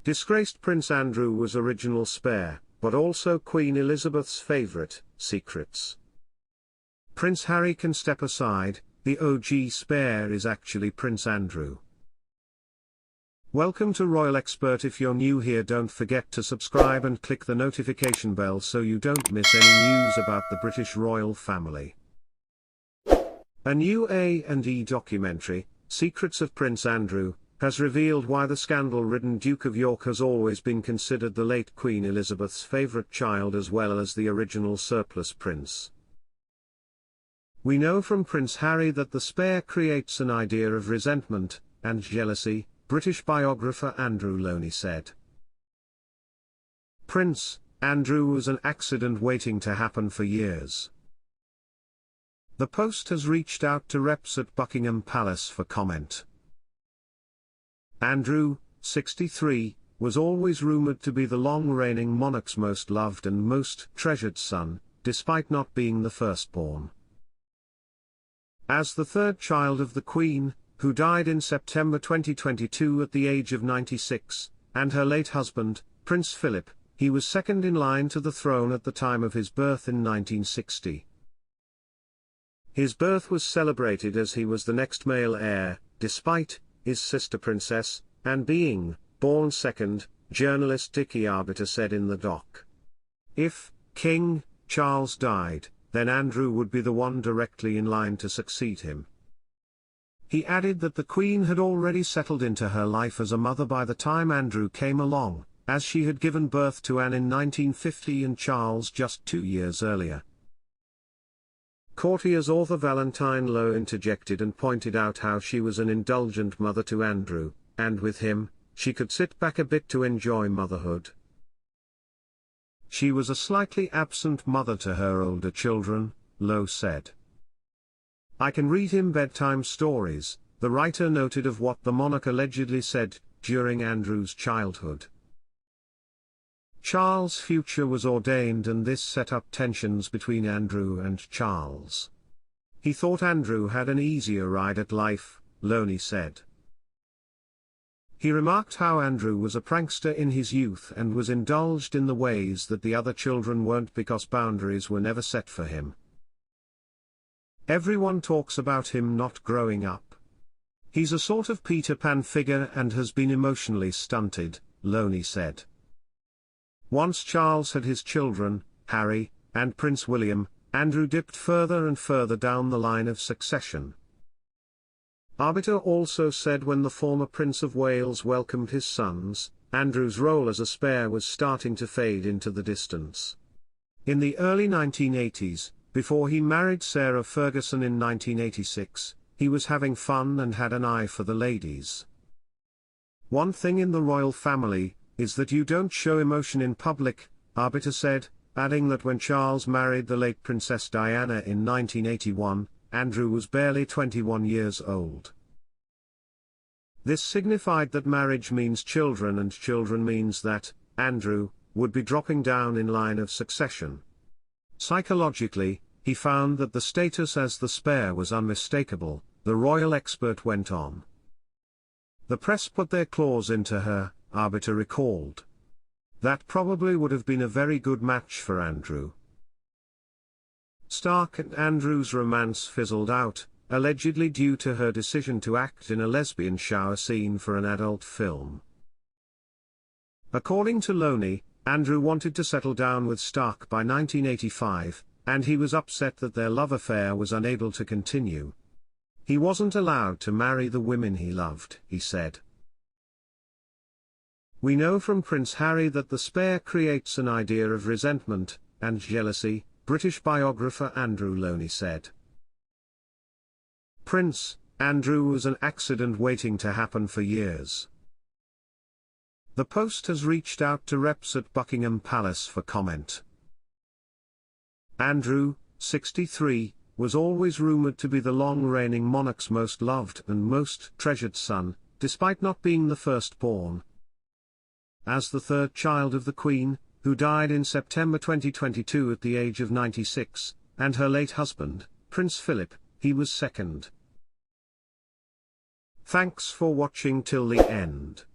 Disgraced Prince Andrew was original spare, but also Queen Elizabeth's favourite. Secrets. Prince Harry can step aside, the OG spare is actually Prince Andrew. Welcome to Royal Expert. If you're new here, don't forget to subscribe and click the notification bell so you don't miss any news about the British royal family. A new A&E documentary, Secrets of Prince Andrew, has revealed why the scandal-ridden Duke of York has always been considered the late Queen Elizabeth's favourite child as well as the original surplus prince. We know from Prince Harry that the spare creates an idea of resentment and jealousy, British biographer Andrew Lownie said. Prince Andrew was an accident waiting to happen for years. The Post has reached out to reps at Buckingham Palace for comment. Andrew, 63, was always rumoured to be the long-reigning monarch's most loved and most treasured son, despite not being the firstborn. As the third child of the Queen, who died in September 2022 at the age of 96, and her late husband, Prince Philip, he was second in line to the throne at the time of his birth in 1960. His birth was celebrated as he was the next male heir, despite his sister Princess Anne being born second, journalist Dickie Arbiter said in the doc. If King Charles died, then Andrew would be the one directly in line to succeed him. He added that the Queen had already settled into her life as a mother by the time Andrew came along, as she had given birth to Anne in 1950 and Charles just 2 years earlier. Courtier's author Valentine Low interjected and pointed out how she was an indulgent mother to Andrew, and with him, she could sit back a bit to enjoy motherhood. She was a slightly absent mother to her older children, Low said. I can read him bedtime stories, the writer noted of what the monarch allegedly said during Andrew's childhood. Charles' future was ordained and this set up tensions between Andrew and Charles. He thought Andrew had an easier ride at life, Lownie said. He remarked how Andrew was a prankster in his youth and was indulged in the ways that the other children weren't because boundaries were never set for him. Everyone talks about him not growing up. He's a sort of Peter Pan figure and has been emotionally stunted, Lownie said. Once Charles had his children, Harry, and Prince William, Andrew dipped further and further down the line of succession. Arbiter also said when the former Prince of Wales welcomed his sons, Andrew's role as a spare was starting to fade into the distance. In the early 1980s, before he married Sarah Ferguson in 1986, he was having fun and had an eye for the ladies. One thing in the royal family is that you don't show emotion in public, Arbiter said, adding that when Charles married the late Princess Diana in 1981, Andrew was barely 21 years old. This signified that marriage means children and children means that Andrew would be dropping down in line of succession. Psychologically, he found that the status as the spare was unmistakable, the royal expert went on. The press put their claws into her, Arbiter recalled. That probably would have been a very good match for Andrew. Stark and Andrew's romance fizzled out, allegedly due to her decision to act in a lesbian shower scene for an adult film. According to Lownie, Andrew wanted to settle down with Stark by 1985, and he was upset that their love affair was unable to continue. He wasn't allowed to marry the women he loved, he said. We know from Prince Harry that the spare creates an idea of resentment and jealousy, British biographer Andrew Lownie said. Prince Andrew was an accident waiting to happen for years. The Post has reached out to reps at Buckingham Palace for comment. Andrew, 63, was always rumoured to be the long-reigning monarch's most loved and most treasured son, despite not being the firstborn. As the third child of the Queen, who died in September 2022 at the age of 96, and her late husband, Prince Philip, he was second. Thanks for watching till the end.